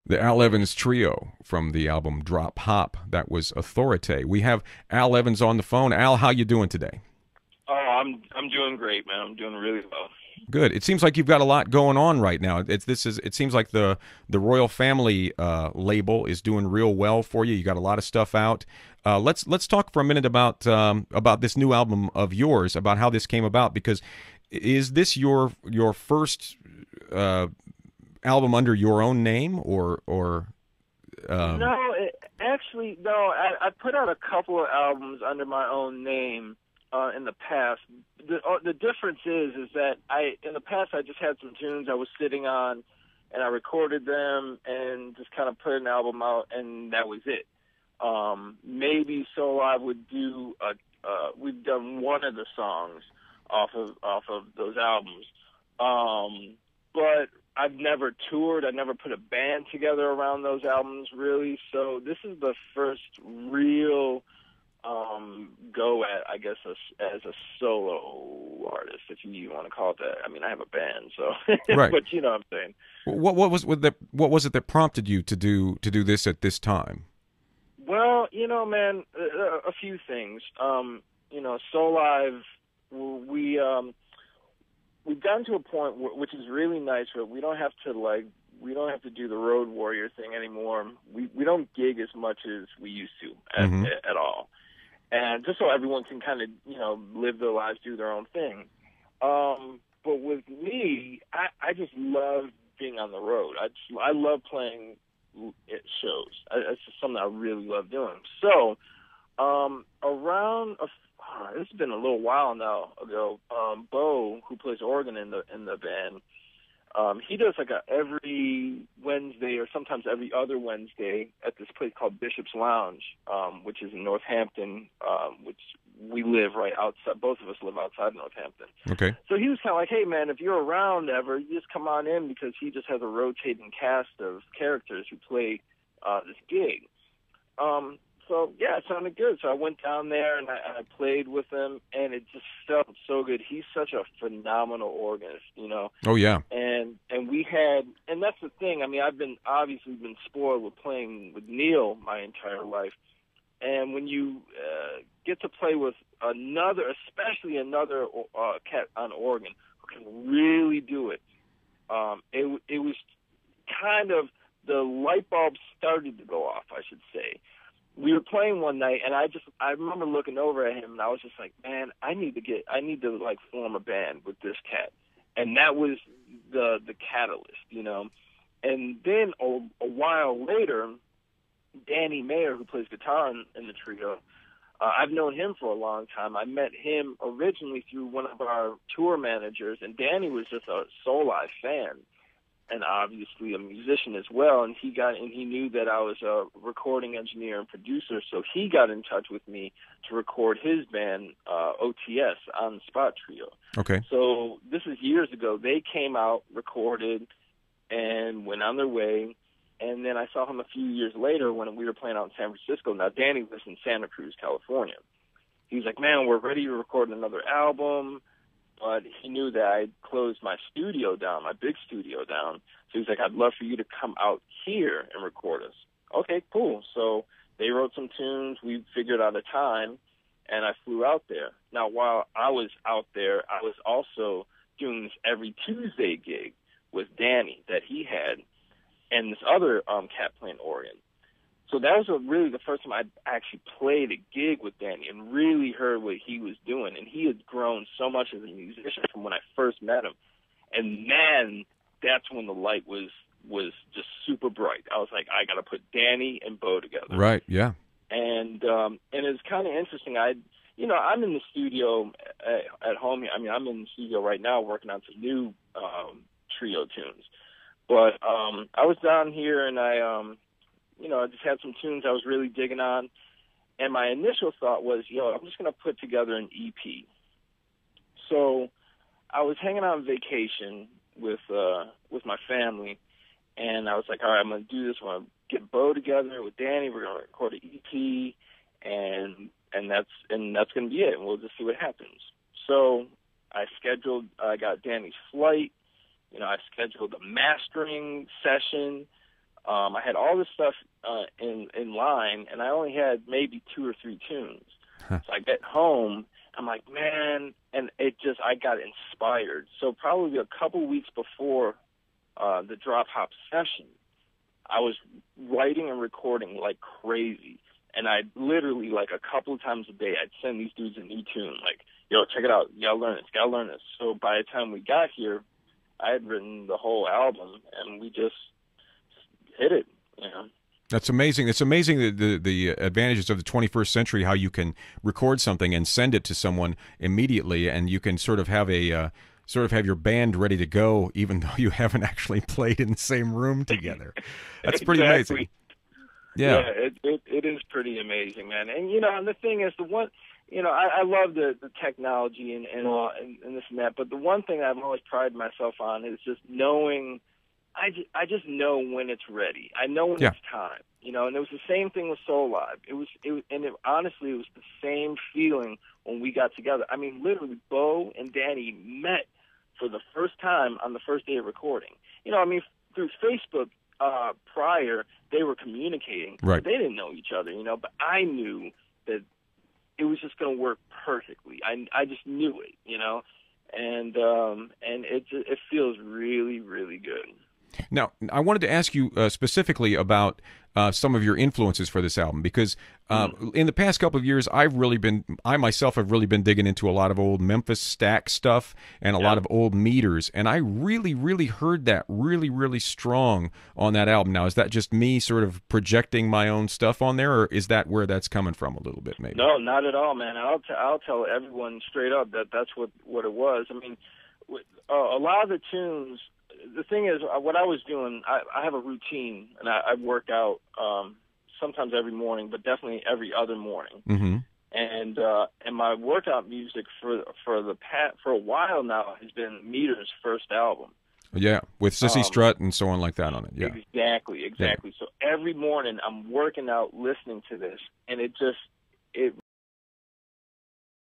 The Al Evans Trio from the album Drop Hop. That was Authority. We have Al Evans on the phone. Al, how you doing today? Oh, I'm doing great, man. I'm doing really well. Good. It seems like you've got a lot going on right now. It seems like the Royal Family label is doing real well for you. You got a lot of stuff out. Let's talk for a minute about this new album of yours, about how this came about. Because is this your first album under your own name, or No, actually, no. I put out a couple of albums under my own name in the past. The difference is that in the past I just had some tunes I was sitting on, and I recorded them and just kind of put an album out, and that was it. Maybe Soulive would do we've done one of the songs off of those albums. But I've never toured. I never put a band together around those albums, really. So this is the first real go at, I guess, as a solo artist, if you even want to call it that. I mean, I have a band, so right? but you know what I'm saying. What was it that prompted you to do this at this time? Well, man, a few things. Soul Live, we we've gotten to a point which is really nice where we don't have to do the road warrior thing anymore. We don't gig as much as we used to Mm-hmm. at all, and just so everyone can kind of live their lives, do their own thing. But with me, I just love being on the road. I love playing at shows. It's just something I really love doing. So it's been a little while now ago. Bo, who plays organ in the band, he does like a every Wednesday or sometimes every other Wednesday at this place called Bishop's Lounge, which is in Northampton, which we live right outside. Both of us live outside Northampton. Okay. So he was kind of like, hey, man, if you're around ever, you just come on in, because he just has a rotating cast of characters who play this gig. So, yeah, it sounded good. So I went down there and I played with him, and it just felt so good. He's such a phenomenal organist. Oh yeah. And we had, and that's the thing. I mean, I've obviously been spoiled with playing with Neil my entire life. And when you get to play with especially another cat on organ who can really do it, it was kind of, the light bulb started to go off, I should say. We were playing one night, and I remember looking over at him, and I was just like, man, I need to like form a band with this cat. And that was the catalyst. And then a while later, Danny Mayer, who plays guitar in the trio, I've known him for a long time. I met him originally through one of our tour managers, and Danny was just a Soulive fan, and obviously a musician as well. And he knew that I was a recording engineer and producer, so he got in touch with me to record his band, OTS, On the Spot Trio. Okay. So this is years ago. They came out, recorded, and went on their way. And then I saw him a few years later when we were playing out in San Francisco. Now, Danny lives in Santa Cruz, California. He was like, man, we're ready to record another album. But he knew that I closed my studio down, my big studio down. So he's like, I'd love for you to come out here and record us. Okay, cool. So they wrote some tunes. We figured out a time, and I flew out there. Now, while I was out there, I was also doing this every Tuesday gig with Danny that he had, and this other cat playing organ. So that was really the first time I actually played a gig with Danny and really heard what he was doing. And he had grown so much as a musician from when I first met him. And man, that's when the light was just super bright. I was like, I got to put Danny and Bo together. Right. Yeah. And it's kind of interesting. I'm in the studio at home. I mean, I'm in the studio right now working on some new trio tunes. But I was down here, and I just had some tunes I was really digging on. And my initial thought was, I'm just going to put together an EP. So I was hanging out on vacation with my family, and I was like, all right, I'm going to do this. I'm going to get Bo together with Danny. We're going to record an EP, and that's going to be it. And we'll just see what happens. So I got Danny's flight. I scheduled a mastering session. I had all this stuff in line, and I only had maybe 2 or 3 tunes. Huh. So I get home, I'm like, man, and I got inspired. So probably a couple weeks before the drop hop session, I was writing and recording like crazy. And I literally, like a couple of times a day, I'd send these dudes a new tune, like, yo, check it out, you gotta learn this, gotta learn this. So by the time we got here, I had written the whole album, and we just hit it, you know. That's amazing. It's amazing the advantages of the 21st century, how you can record something and send it to someone immediately, and you can sort of have your band ready to go, even though you haven't actually played in the same room together. That's pretty amazing. Yeah, it is pretty amazing, man. And and the thing is, I love the technology and all and this and that, but the one thing I've always prided myself on is just knowing. I just know when it's ready. I know when it's time, and it was the same thing with Soulive. Honestly, it was the same feeling when we got together. I mean, literally, Bo and Danny met for the first time on the first day of recording. Through Facebook prior, they were communicating. Right. They didn't know each other, but I knew that it was just going to work perfectly. I just knew it, and it feels really, really good. Now, I wanted to ask you specifically about some of your influences for this album, because in the past couple of years, I myself have really been digging into a lot of old Memphis Stack stuff and a lot of old meters, and I really, really heard that really, really strong on that album. Now, is that just me sort of projecting my own stuff on there, or is that where that's coming from a little bit, maybe? No, not at all, man. I'll tell everyone straight up that that's what it was. I mean, a lot of the tunes. The thing is, what I was doing, I have a routine, and I work out sometimes every morning, but definitely every other morning. Mm-hmm. And my workout music for a while now has been Meter's first album. Yeah, with Sissy Strut and so on like that on it. Yeah, exactly. Yeah. So every morning I'm working out listening to this, and it